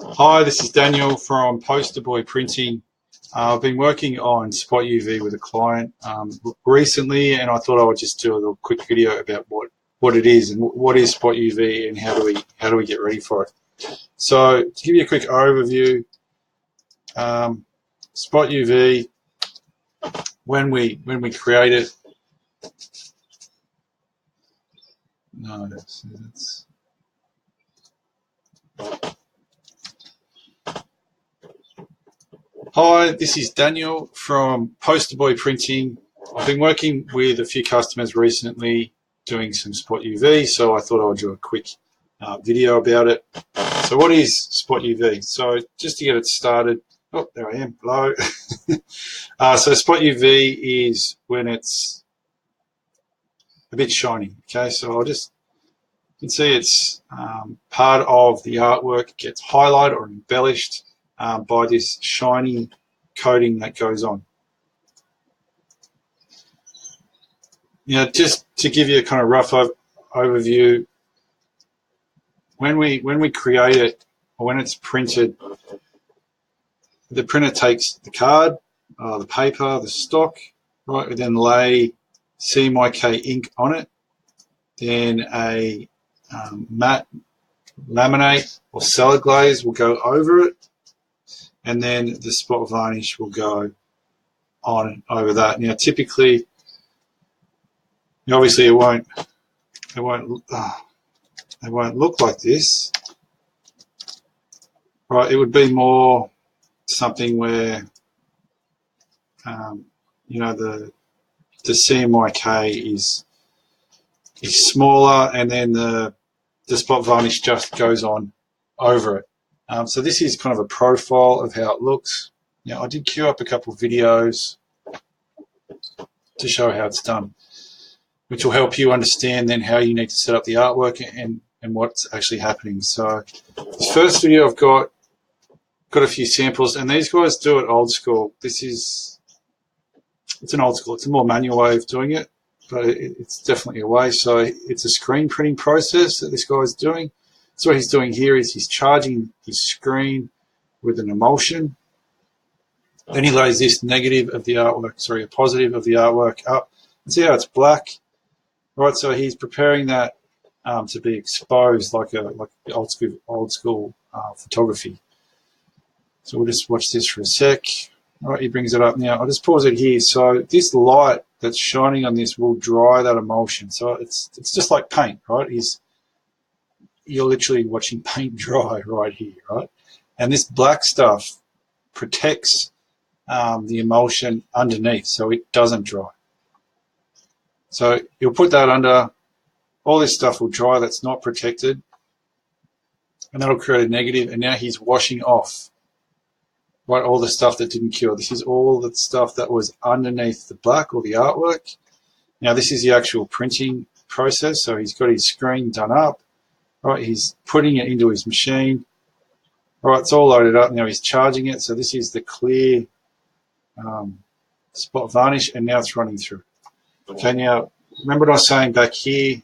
Hi, this is Daniel from Poster Boy Printing. I've been working on Spot UV with a client recently, and I thought I would just do a little quick video about what it is and what is Spot UV and how do we get ready for it. So to give you a quick overview, Spot UV, when we create it, Hi, this is Daniel from Poster Boy Printing. I've been working with a few customers recently doing some Spot UV, so I thought I would do a quick video about it. So what is Spot UV? So just to get it started, oh, there I am, hello. So Spot UV is when it's a bit shiny, okay? So you can see it's part of the artwork gets highlighted or embellished by this shiny coating that goes on. Just to give you a kind of rough overview, when we create it or when it's printed, the printer takes the card, the paper, the stock, right? We then lay CMYK ink on it, then a matte laminate or solid glaze will go over it, and then the spot varnish will go on over that. Now, typically, obviously, it won't look like this, right? It would be more something where, the CMYK is smaller, and then the spot varnish just goes on over it. So this is kind of a profile of how it looks. Now, I did queue up a couple of videos to show how it's done, which will help you understand then how you need to set up the artwork and what's actually happening. So this first video I've got a few samples, and these guys do it old school. It's an old school. It's a more manual way of doing it, but it's definitely a way. So it's a screen printing process that this guy's doing. So what he's doing here is he's charging his screen with an emulsion. Then he lays this negative of the artwork, sorry, a positive of the artwork up. And see how it's black? Right, so he's preparing that to be exposed like the old school photography. So we'll just watch this for a sec. All right, he brings it up now. I'll just pause it here. So this light that's shining on this will dry that emulsion. So it's just like paint, right? You're literally watching paint dry right here, right? And this black stuff protects the emulsion underneath so it doesn't dry. So you'll put that under, all this stuff will dry that's not protected, and that'll create a negative, and now he's washing off, right, all the stuff that didn't cure. This is all the stuff that was underneath the black or the artwork. Now this is the actual printing process, so he's got his screen done up, right, he's putting it into his machine, right, it's all loaded up, now he's charging it, so this is the clear spot varnish, and now it's running through. Okay, now remember what I was saying back here,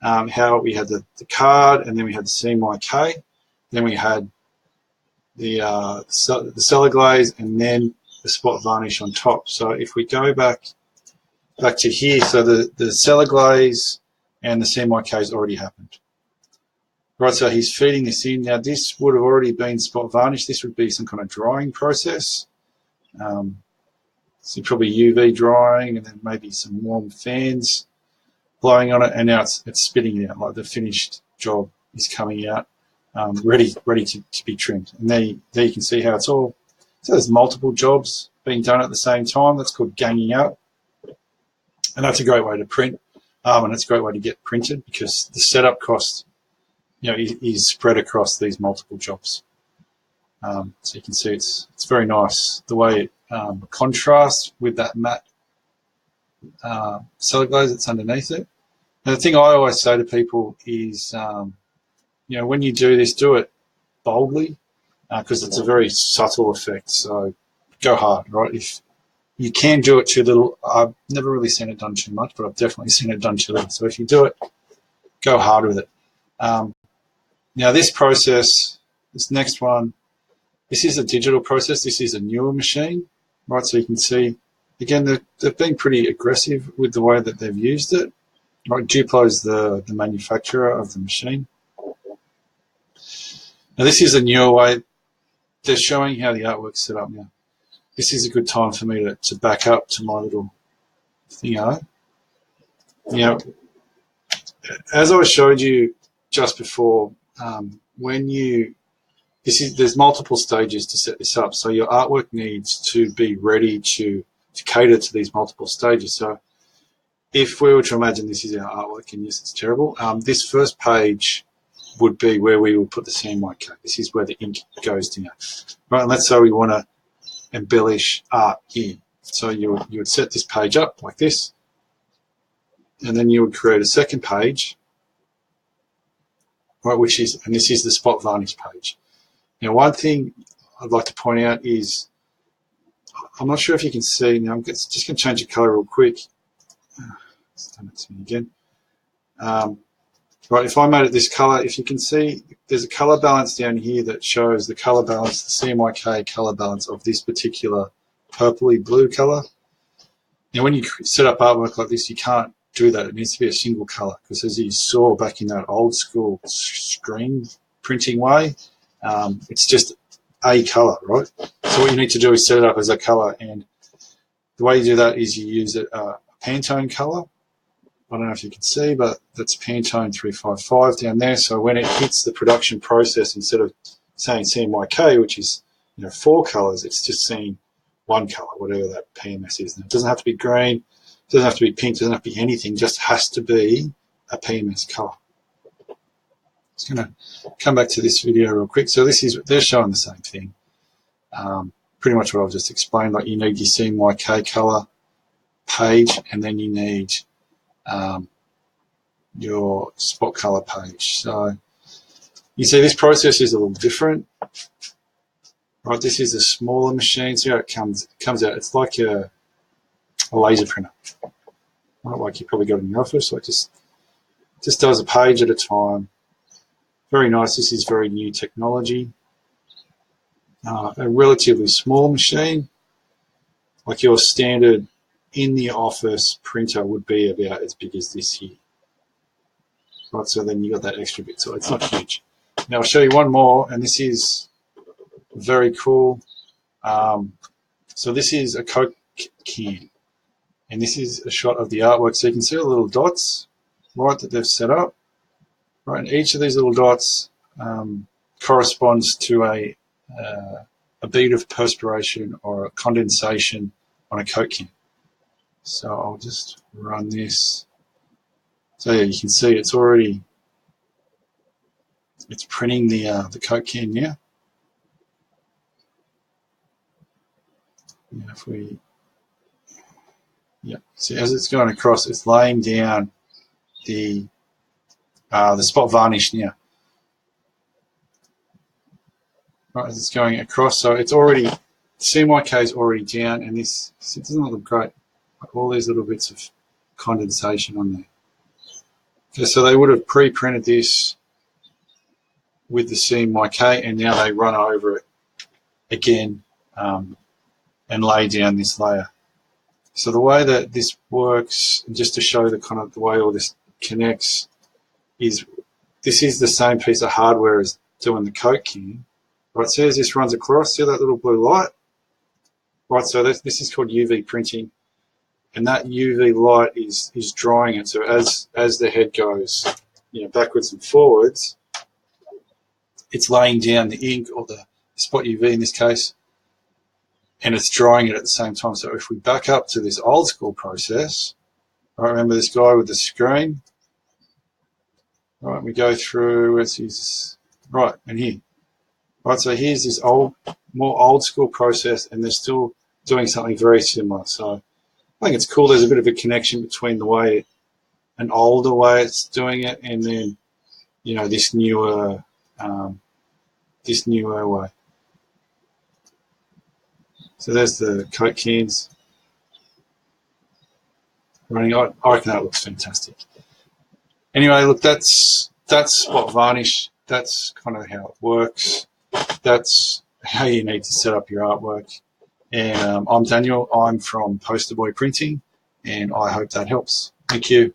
how we had the card, and then we had the CMYK, then we had the cellar glaze, and then the spot varnish on top. So if we go back to here, so the cellar glaze and the CMYK has already happened. Right, so he's feeding this in. Now this would have already been spot varnish. This would be some kind of drying process. So probably UV drying, and then maybe some warm fans blowing on it, and now it's spitting it out, like the finished job is coming out, ready to be trimmed. And there you can see how it's all, so there's multiple jobs being done at the same time. That's called ganging out, and that's a great way to print, and it's a great way to get printed because the setup cost, is spread across these multiple jobs. So you can see it's very nice the way it contrasts with that matte solid glaze that's underneath it. And the thing I always say to people is, when you do this, do it boldly because it's a very subtle effect. So go hard, right? If you can do it too little, I've never really seen it done too much, but I've definitely seen it done too little. So if you do it, go hard with it. Now this process This next one, this is a digital process. This is a newer machine, right? So you can see, again, they've been pretty aggressive with the way that they've used it. Right, Duplo is the manufacturer of the machine. Now this is a newer way. They're showing how the artwork's set up now. This is a good time for me to back up to my little thingo. Now, as I showed you just before, there's multiple stages to set this up. So your artwork needs to be ready to cater to these multiple stages. So if we were to imagine this is our artwork, and yes, it's terrible, this first page would be where we will put the CMYK. This is where the ink goes down. Right, and let's say we want to embellish art here. So you would set this page up like this, and then you would create a second page, right, and this is the spot varnish page. Now, one thing I'd like to point out is, I'm not sure if you can see, now I'm just going to change the color real quick. It's done it to me again. Right, if I made it this color, if you can see, there's a color balance down here that shows the color balance, the CMYK color balance of this particular purpley blue color. Now, when you set up artwork like this, you can't do that. It needs to be a single color, because as you saw back in that old school screen printing way, it's just a color, right? So what you need to do is set it up as a color, and the way you do that is you use a Pantone color. I don't know if you can see, but that's Pantone 355 down there. So when it hits the production process, instead of saying CMYK, which is 4 colors, it's just seeing one color, whatever that PMS is. And it doesn't have to be green, it doesn't have to be pink, it doesn't have to be anything, just has to be a PMS color. Just going to come back to this video real quick. So they're showing the same thing. Pretty much what I've just explained. Like, you need your CMYK color page, and then you need your spot color page. So you see this process is a little different. Right, this is a smaller machine. See how it comes out. It's like a laser printer. Right, like you probably got in your office. So it just does a page at a time. Very nice. This is very new technology. A relatively small machine, like your standard in the office printer, would be about as big as this here. Right, so then you got that extra bit, so it's not huge. Now I'll show you one more, and this is very cool. So this is a Coke can, and this is a shot of the artwork. So you can see the little dots, right, that they've set up. Right, and each of these little dots corresponds to a bead of perspiration or a condensation on a Coke can. So I'll just run this. So yeah, you can see it's printing the Coke can now. See, as it's going across, it's laying down the spot varnish now. Right, as it's going across, so it's already, CMYK is already down, and this, it doesn't look great. Like all these little bits of condensation on there. Okay, so they would have pre-printed this with the CMYK, and now they run over it again and lay down this layer. So the way that this works, just to show the kind of the way all this connects, is this is the same piece of hardware as doing the Coke can. Right, so as this runs across, see that little blue light? Right, so this is called UV printing, and that UV light is drying it. So as the head goes, backwards and forwards, it's laying down the ink, or the spot UV in this case, and it's drying it at the same time. So if we back up to this old school process, right, remember this guy with the screen? Right, we go through, right, and here. Right, so here's this more old school process, and they're still doing something very similar. So I think it's cool. There's a bit of a connection between an older way it's doing it, and then this newer way. So there's the Coke cans running. I reckon that looks fantastic. Anyway, look, that's spot varnish. That's kind of how it works. that's how you need to set up your artwork. And I'm Daniel. I'm from Poster Boy Printing, and I hope that helps. Thank you.